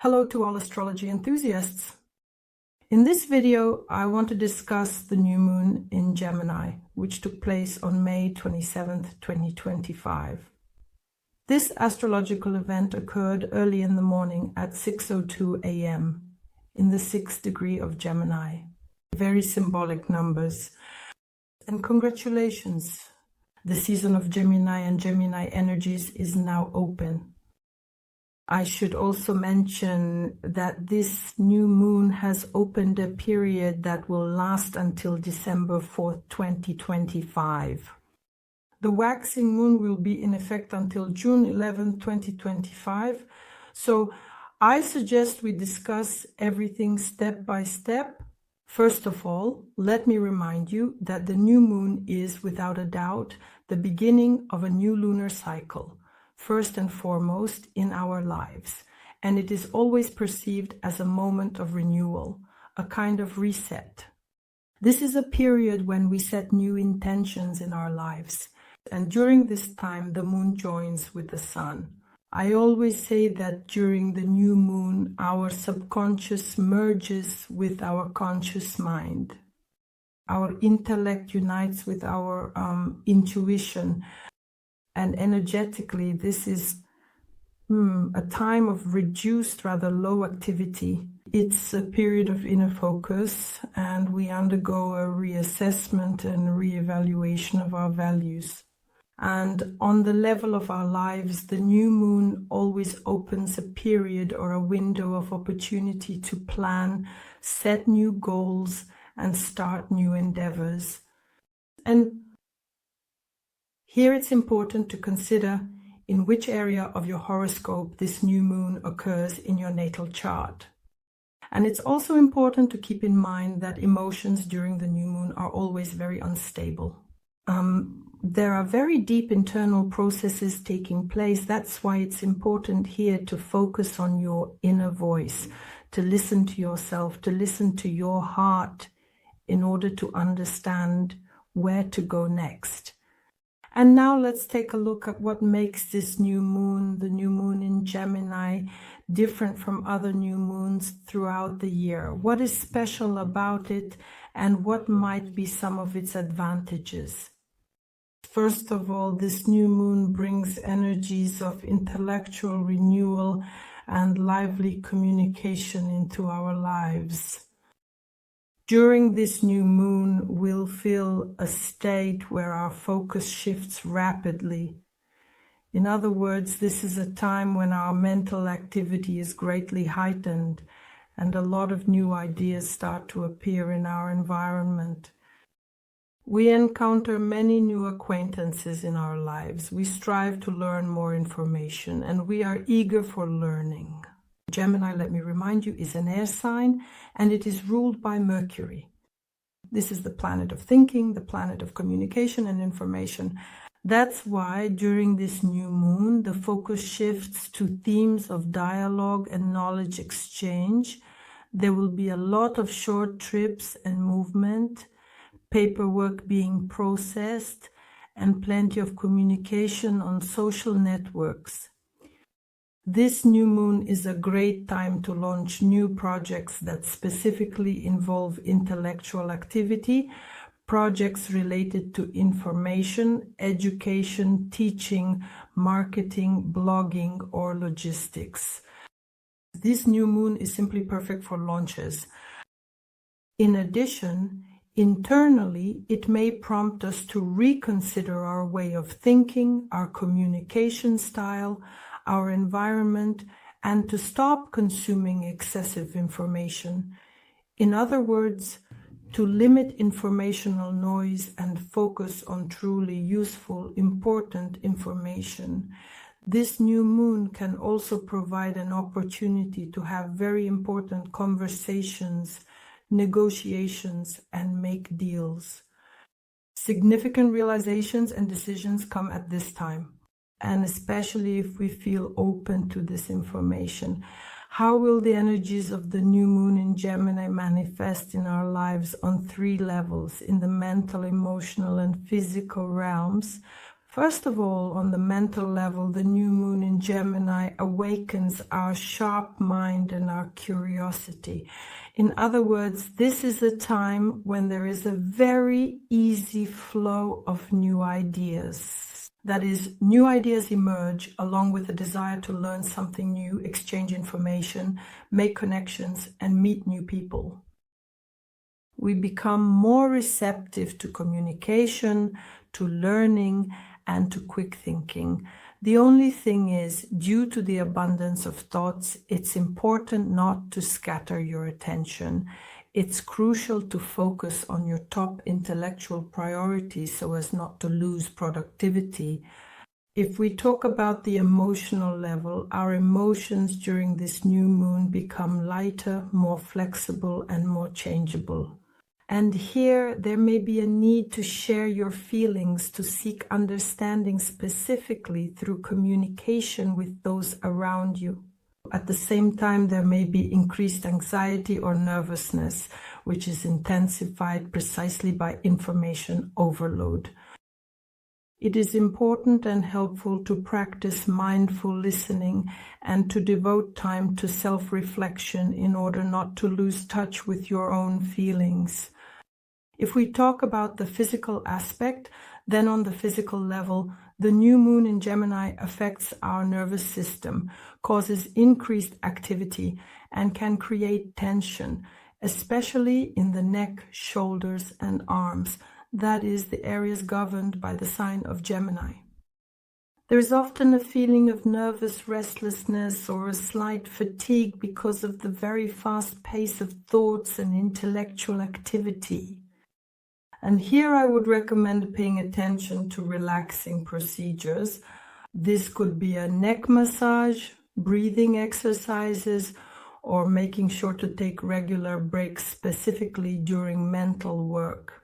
Hello to all astrology enthusiasts. In this video, I want to discuss the new moon in Gemini, which took place on May 27th, 2025. This astrological event occurred early in the morning at 6:02 a.m. in the 6th degree of Gemini. Very symbolic numbers. And congratulations! The season of Gemini and Gemini energies is now open. I should also mention that this new moon has opened a period that will last until December 4th, 2025. The waxing moon will be in effect until June 11th, 2025. So I suggest we discuss everything step by step. First of all, let me remind you that the new moon is, without a doubt, the beginning of a new lunar cycle, first and foremost in our lives, and it is always perceived as a moment of renewal, a kind of reset. This is a period when we set new intentions in our lives, and during this time the moon joins with the sun. I always say that during the new moon our subconscious merges with our conscious mind. Our intellect unites with our intuition. And energetically, this is a time of reduced, rather low activity. It's a period of inner focus, and we undergo a reassessment and reevaluation of our values. And on the level of our lives, the new moon always opens a period or a window of opportunity to plan, set new goals, and start new endeavors. And here it's important to consider in which area of your horoscope this new moon occurs in your natal chart. And it's also important to keep in mind that emotions during the new moon are always very unstable. There are very deep internal processes taking place. That's why it's important here to focus on your inner voice, to listen to yourself, to listen to your heart in order to understand where to go next. And now let's take a look at what makes this new moon, the new moon in Gemini, different from other new moons throughout the year. What is special about it, and what might be some of its advantages? First of all, this new moon brings energies of intellectual renewal and lively communication into our lives. During this new moon, we'll feel a state where our focus shifts rapidly. In other words, this is a time when our mental activity is greatly heightened and a lot of new ideas start to appear in our environment. We encounter many new acquaintances in our lives. We strive to learn more information, and we are eager for learning. Gemini, let me remind you, is an air sign, and it is ruled by Mercury. This is the planet of thinking, the planet of communication and information. That's why during this new moon, the focus shifts to themes of dialogue and knowledge exchange. There will be a lot of short trips and movement, paperwork being processed, and plenty of communication on social networks. This new moon is a great time to launch new projects that specifically involve intellectual activity, projects related to information, education, teaching, marketing, blogging, or logistics. This new moon is simply perfect for launches. In addition, internally, it may prompt us to reconsider our way of thinking, our communication style, our environment, and to stop consuming excessive information. In other words, to limit informational noise and focus on truly useful, important information. This new moon can also provide an opportunity to have very important conversations, negotiations, and make deals. Significant realizations and decisions come at this time, and especially if we feel open to this information. How will the energies of the new moon in Gemini manifest in our lives on 3 levels, in the mental, emotional, and physical realms? First of all, on the mental level, the new moon in Gemini awakens our sharp mind and our curiosity. In other words, this is a time when there is a very easy flow of new ideas. That is, new ideas emerge along with the desire to learn something new, exchange information, make connections, and meet new people. We become more receptive to communication, to learning, and to quick thinking. The only thing is, due to the abundance of thoughts, it's important not to scatter your attention. It's crucial to focus on your top intellectual priorities so as not to lose productivity. If we talk about the emotional level, our emotions during this new moon become lighter, more flexible, and more changeable. And here there may be a need to share your feelings, to seek understanding specifically through communication with those around you. At the same time, there may be increased anxiety or nervousness, which is intensified precisely by information overload. It is important and helpful to practice mindful listening and to devote time to self-reflection in order not to lose touch with your own feelings. If we talk about the physical aspect, then on the physical level, the new moon in Gemini affects our nervous system, causes increased activity, and can create tension, especially in the neck, shoulders, and arms. That is, the areas governed by the sign of Gemini. There is often a feeling of nervous restlessness or a slight fatigue because of the very fast pace of thoughts and intellectual activity. And here I would recommend paying attention to relaxing procedures. This could be a neck massage, breathing exercises, or making sure to take regular breaks specifically during mental work.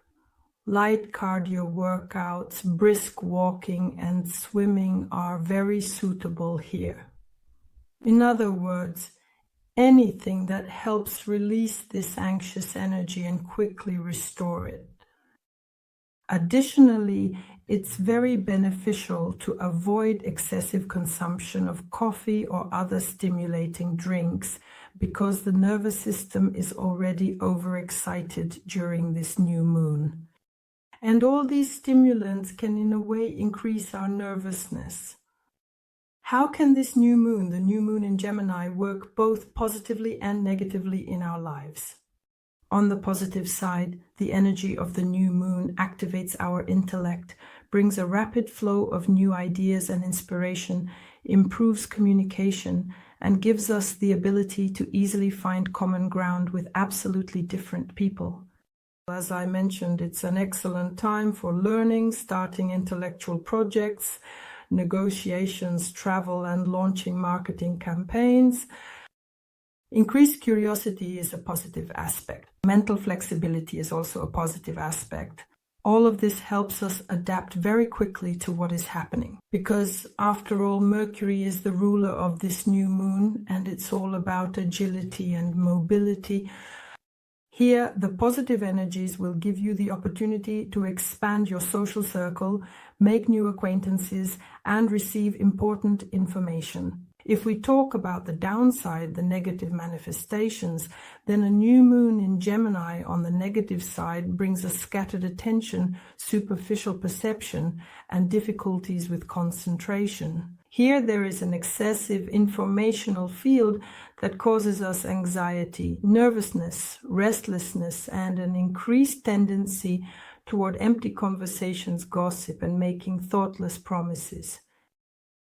Light cardio workouts, brisk walking, and swimming are very suitable here. In other words, anything that helps release this anxious energy and quickly restore it. Additionally, it's very beneficial to avoid excessive consumption of coffee or other stimulating drinks because the nervous system is already overexcited during this new moon. And all these stimulants can in a way increase our nervousness. How can this new moon, the new moon in Gemini, work both positively and negatively in our lives? On the positive side, the energy of the new moon activates our intellect, brings a rapid flow of new ideas and inspiration, improves communication, and gives us the ability to easily find common ground with absolutely different people. As I mentioned, it's an excellent time for learning, starting intellectual projects, negotiations, travel, and launching marketing campaigns. Increased curiosity is a positive aspect. Mental flexibility is also a positive aspect. All of this helps us adapt very quickly to what is happening. Because after all, Mercury is the ruler of this new moon, and it's all about agility and mobility. Here, the positive energies will give you the opportunity to expand your social circle, make new acquaintances, and receive important information. If we talk about the downside, the negative manifestations, then a new moon in Gemini on the negative side brings a scattered attention, superficial perception, and difficulties with concentration. Here there is an excessive informational field that causes us anxiety, nervousness, restlessness, and an increased tendency toward empty conversations, gossip, and making thoughtless promises.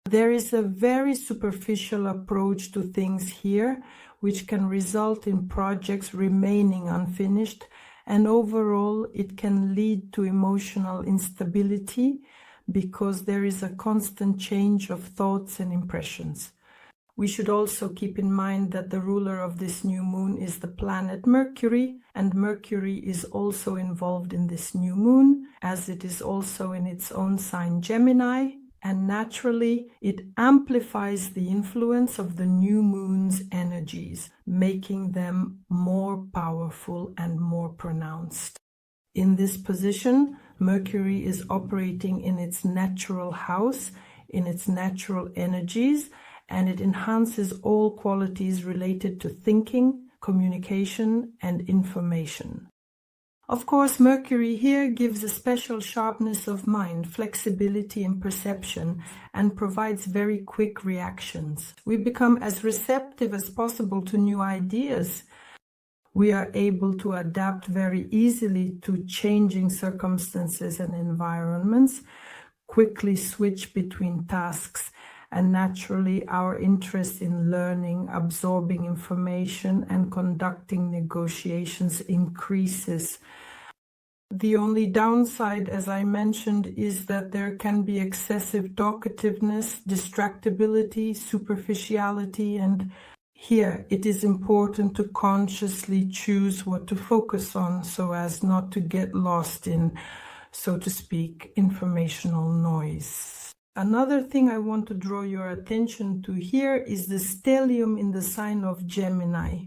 There is a very superficial approach to things here, which can result in projects remaining unfinished, and overall it can lead to emotional instability because there is a constant change of thoughts and impressions. We should also keep in mind that the ruler of this new moon is the planet Mercury, and Mercury is also involved in this new moon, as it is also in its own sign Gemini, and naturally it amplifies the influence of the new moon's energies, making them more powerful and more pronounced. In this position, Mercury is operating in its natural house, in its natural energies, and it enhances all qualities related to thinking, communication, and information. Of course, Mercury here gives a special sharpness of mind, flexibility in perception, and provides very quick reactions. We become as receptive as possible to new ideas. We are able to adapt very easily to changing circumstances and environments, quickly switch between tasks, and naturally our interest in learning, absorbing information, and conducting negotiations increases. The only downside, as I mentioned, is that there can be excessive talkativeness, distractibility, superficiality, and here it is important to consciously choose what to focus on so as not to get lost in, so to speak, informational noise. Another thing I want to draw your attention to here is the stellium in the sign of Gemini.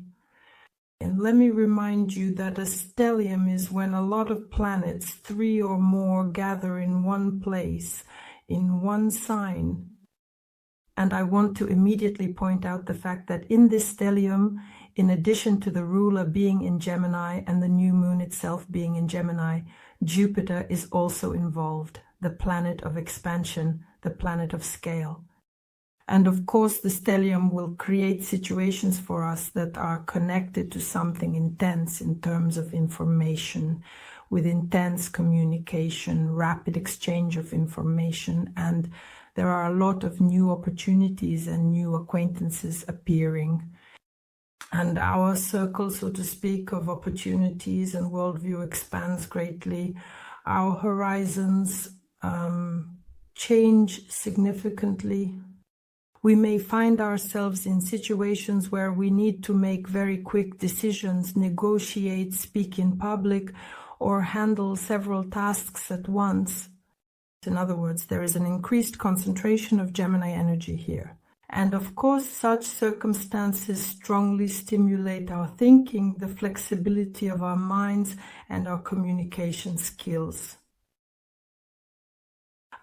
And let me remind you that a stellium is when a lot of planets, 3 or more, gather in one place, in one sign. And I want to immediately point out the fact that in this stellium, in addition to the ruler being in Gemini and the new moon itself being in Gemini, Jupiter is also involved, the planet of expansion, the planet of scale. And of course, the stellium will create situations for us that are connected to something intense in terms of information, with intense communication, rapid exchange of information, and there are a lot of new opportunities and new acquaintances appearing. And our circle, so to speak, of opportunities and worldview expands greatly. Our horizons change significantly. We may find ourselves in situations where we need to make very quick decisions, negotiate, speak in public, or handle several tasks at once. In other words, there is an increased concentration of Gemini energy here. And of course, such circumstances strongly stimulate our thinking, the flexibility of our minds, and our communication skills.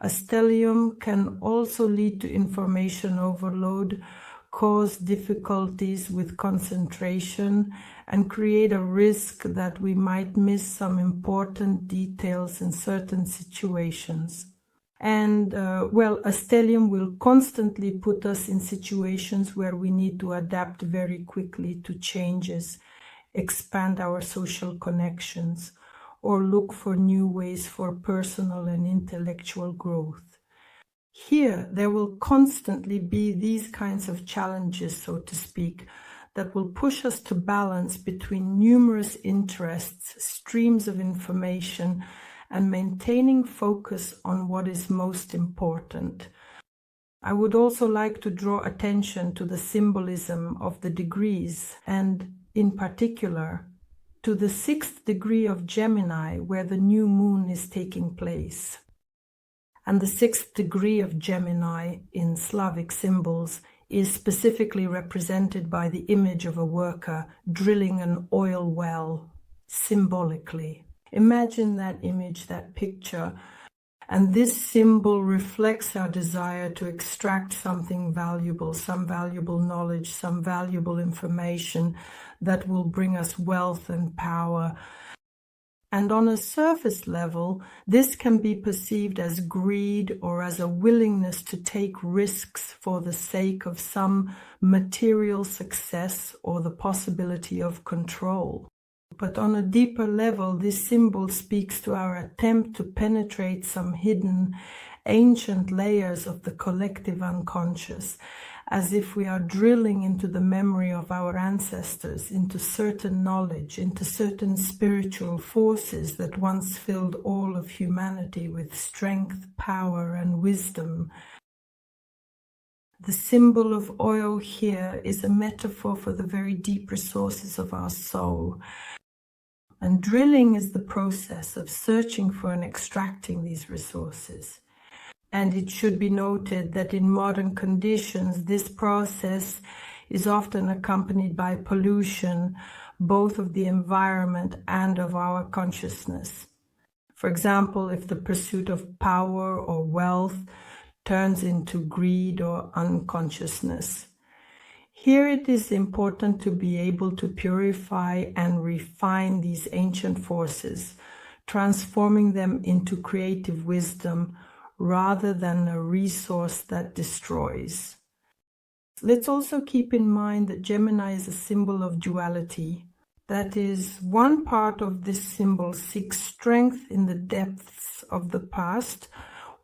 A stellium can also lead to information overload, cause difficulties with concentration, and create a risk that we might miss some important details in certain situations. And, a stellium will constantly put us in situations where we need to adapt very quickly to changes, expand our social connections, or look for new ways for personal and intellectual growth. Here, there will constantly be these kinds of challenges, so to speak, that will push us to balance between numerous interests, streams of information, and maintaining focus on what is most important. I would also like to draw attention to the symbolism of the degrees, and in particular, to the 6th degree of Gemini, where the new moon is taking place. And the 6th degree of Gemini in Slavic symbols is specifically represented by the image of a worker drilling an oil well, symbolically. Imagine that image, that picture, and this symbol reflects our desire to extract something valuable, some valuable knowledge, some valuable information that will bring us wealth and power. And on a surface level, this can be perceived as greed or as a willingness to take risks for the sake of some material success or the possibility of control. But on a deeper level, this symbol speaks to our attempt to penetrate some hidden, ancient layers of the collective unconscious, as if we are drilling into the memory of our ancestors, into certain knowledge, into certain spiritual forces that once filled all of humanity with strength, power, and wisdom. The symbol of oil here is a metaphor for the very deep resources of our soul. And drilling is the process of searching for and extracting these resources. And it should be noted that in modern conditions, this process is often accompanied by pollution, both of the environment and of our consciousness. For example, if the pursuit of power or wealth turns into greed or unconsciousness. Here it is important to be able to purify and refine these ancient forces, transforming them into creative wisdom rather than a resource that destroys. Let's also keep in mind that Gemini is a symbol of duality. That is, one part of this symbol seeks strength in the depths of the past,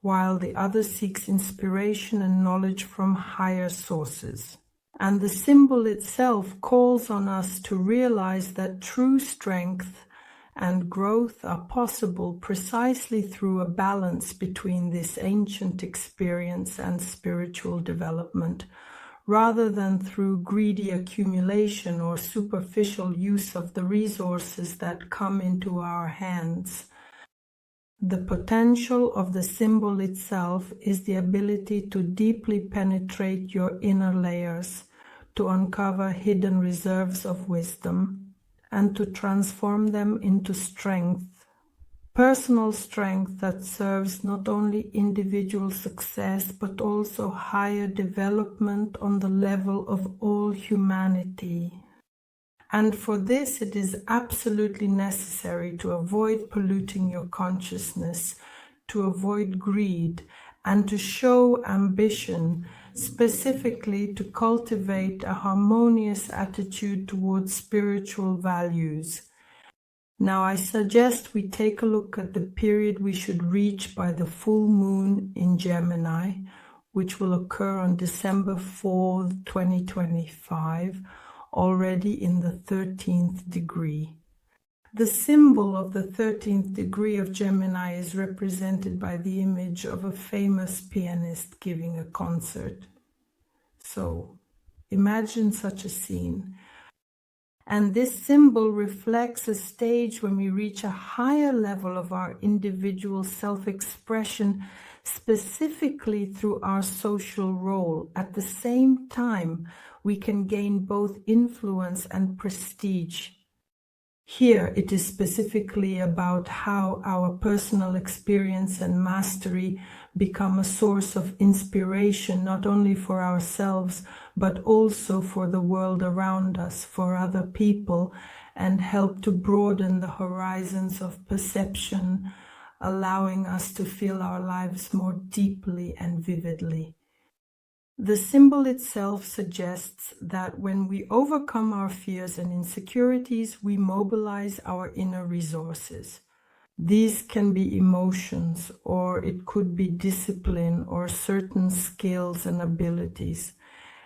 while the other seeks inspiration and knowledge from higher sources. And the symbol itself calls on us to realize that true strength and growth are possible precisely through a balance between this ancient experience and spiritual development, rather than through greedy accumulation or superficial use of the resources that come into our hands. The potential of the symbol itself is the ability to deeply penetrate your inner layers, to uncover hidden reserves of wisdom, and to transform them into strength, personal strength that serves not only individual success but also higher development on the level of all humanity. And for this, it is absolutely necessary to avoid polluting your consciousness, to avoid greed, and to show ambition, specifically to cultivate a harmonious attitude towards spiritual values. Now, I suggest we take a look at the period we should reach by the full moon in Gemini, which will occur on December 4th, 2025, already in the 13th degree. The symbol of the 13th degree of Gemini is represented by the image of a famous pianist giving a concert. So, imagine such a scene. And this symbol reflects a stage when we reach a higher level of our individual self-expression, specifically through our social role. At the same time, we can gain both influence and prestige. Here, it is specifically about how our personal experience and mastery become a source of inspiration, not only for ourselves, but also for the world around us, for other people, and help to broaden the horizons of perception, allowing us to feel our lives more deeply and vividly. The symbol itself suggests that when we overcome our fears and insecurities, we mobilize our inner resources. These can be emotions, or it could be discipline or certain skills and abilities,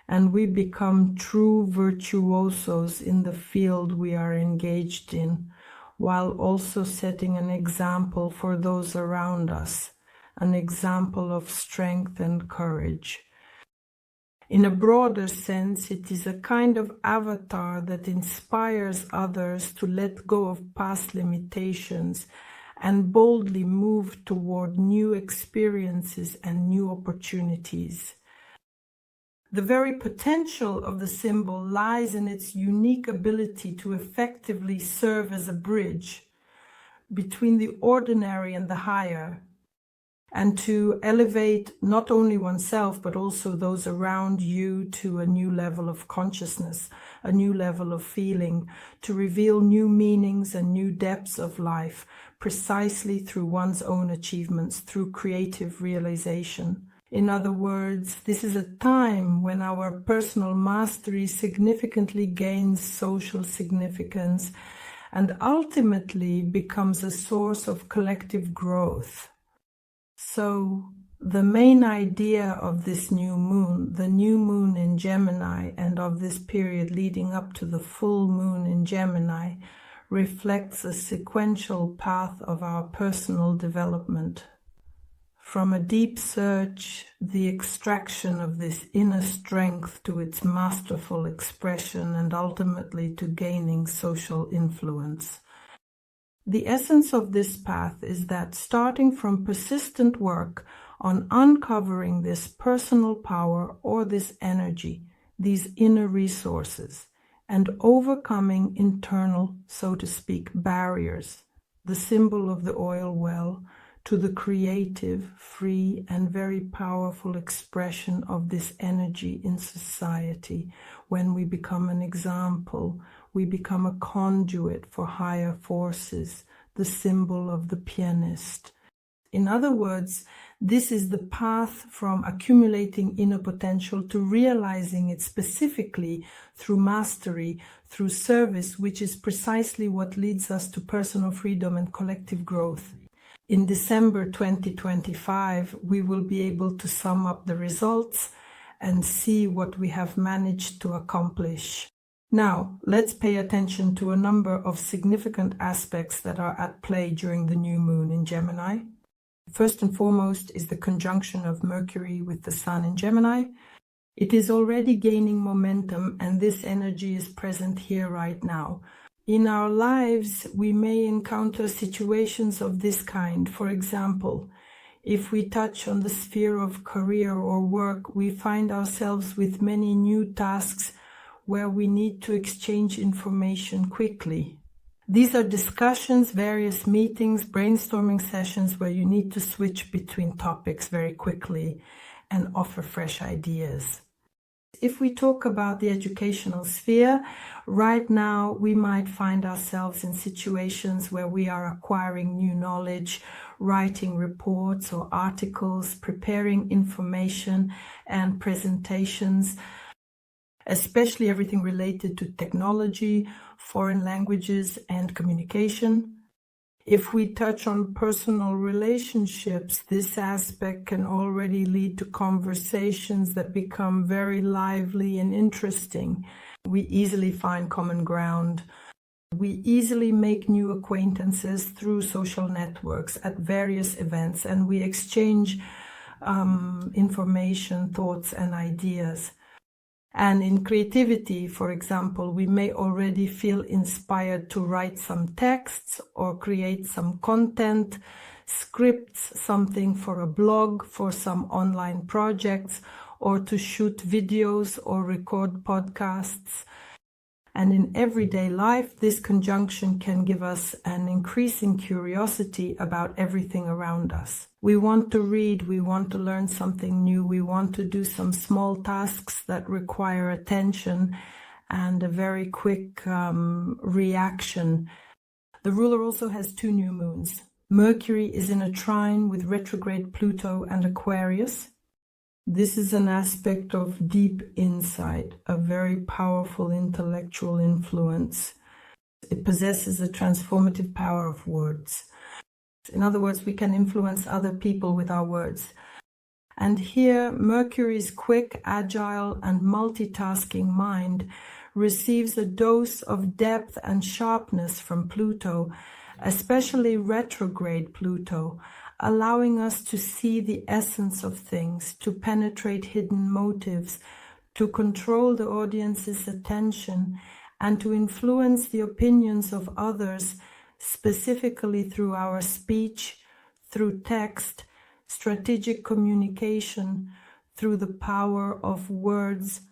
and we become true virtuosos in the field we are engaged in, while also setting an example for those around us, an example of strength and courage. In a broader sense, it is a kind of avatar that inspires others to let go of past limitations and boldly move toward new experiences and new opportunities. The very potential of the symbol lies in its unique ability to effectively serve as a bridge between the ordinary and the higher, and to elevate not only oneself but also those around you to a new level of consciousness, a new level of feeling, to reveal new meanings and new depths of life, precisely through one's own achievements, through creative realization. In other words, this is a time when our personal mastery significantly gains social significance and ultimately becomes a source of collective growth. So, the main idea of this new moon, the new moon in Gemini, and of this period leading up to the full moon in Gemini, reflects a sequential path of our personal development. From a deep search, the extraction of this inner strength to its masterful expression, and ultimately to gaining social influence. The essence of this path is that starting from persistent work on uncovering this personal power or this energy, these inner resources, and overcoming internal, so to speak, barriers, the symbol of the oil well, to the creative, free, and very powerful expression of this energy in society. When we become an example, we become a conduit for higher forces, the symbol of the pianist. In other words, this is the path from accumulating inner potential to realizing it specifically through mastery, through service, which is precisely what leads us to personal freedom and collective growth. In December 2025, we will be able to sum up the results and see what we have managed to accomplish. Now, let's pay attention to a number of significant aspects that are at play during the new moon in Gemini. First and foremost is the conjunction of Mercury with the Sun in Gemini. It is already gaining momentum, and this energy is present here right now. In our lives, we may encounter situations of this kind. For example, if we touch on the sphere of career or work, we find ourselves with many new tasks where we need to exchange information quickly. These are discussions, various meetings, brainstorming sessions where you need to switch between topics very quickly and offer fresh ideas. If we talk about the educational sphere, right now we might find ourselves in situations where we are acquiring new knowledge, writing reports or articles, preparing information and presentations, especially everything related to technology, foreign languages, and communication. If we touch on personal relationships, this aspect can already lead to conversations that become very lively and interesting. We easily find common ground. We easily make new acquaintances through social networks at various events, and we exchange information, thoughts, and ideas. And in creativity, for example, we may already feel inspired to write some texts or create some content, scripts, something for a blog, for some online projects, or to shoot videos or record podcasts. And in everyday life, this conjunction can give us an increasing curiosity about everything around us. We want to read, we want to learn something new, we want to do some small tasks that require attention and a very quick reaction. The ruler also has 2 new moons. Mercury is in a trine with retrograde Pluto and Aquarius. This is an aspect of deep insight, a very powerful intellectual influence. It possesses a transformative power of words. In other words, we can influence other people with our words. And here, Mercury's quick, agile, and multitasking mind receives a dose of depth and sharpness from Pluto, especially retrograde Pluto, allowing us to see the essence of things, to penetrate hidden motives, to control the audience's attention, and to influence the opinions of others, specifically through our speech, through text, strategic communication, through the power of words.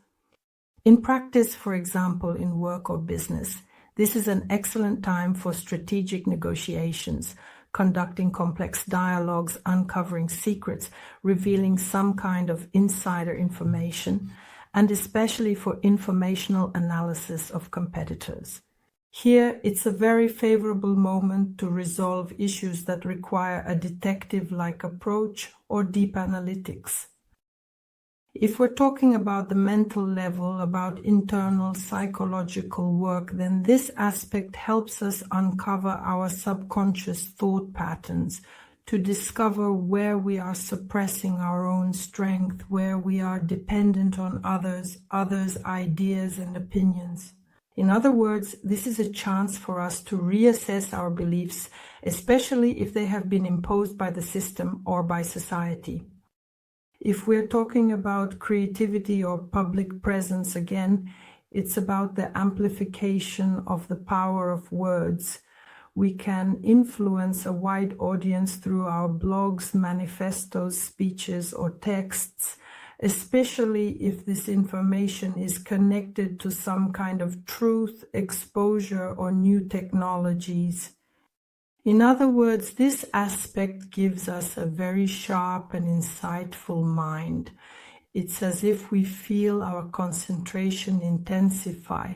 In practice, for example, in work or business, this is an excellent time for strategic negotiations, conducting complex dialogues, uncovering secrets, revealing some kind of insider information, and especially for informational analysis of competitors. Here, it's a very favorable moment to resolve issues that require a detective-like approach or deep analytics. If we're talking about the mental level, about internal psychological work, then this aspect helps us uncover our subconscious thought patterns, to discover where we are suppressing our own strength, where we are dependent on others' ideas and opinions. In other words, this is a chance for us to reassess our beliefs, especially if they have been imposed by the system or by society. If we're talking about creativity or public presence again, it's about the amplification of the power of words. We can influence a wide audience through our blogs, manifestos, speeches, or texts, especially if this information is connected to some kind of truth, exposure, or new technologies. In other words, this aspect gives us a very sharp and insightful mind. It's as if we feel our concentration intensify.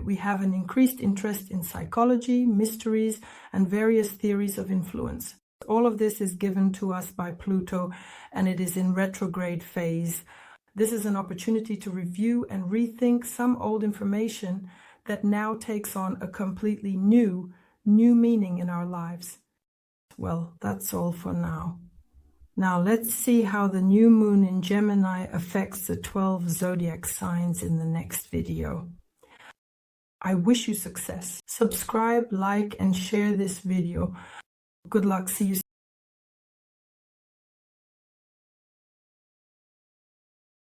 We have an increased interest in psychology, mysteries, and various theories of influence. All of this is given to us by Pluto, and it is in retrograde phase. This is an opportunity to review and rethink some old information that now takes on a completely new meaning in our lives. Well, that's all for now. Now let's see how the new moon in Gemini affects the 12 zodiac signs in the next video. I wish you success. Subscribe, like, and share this video. Good luck. See you soon.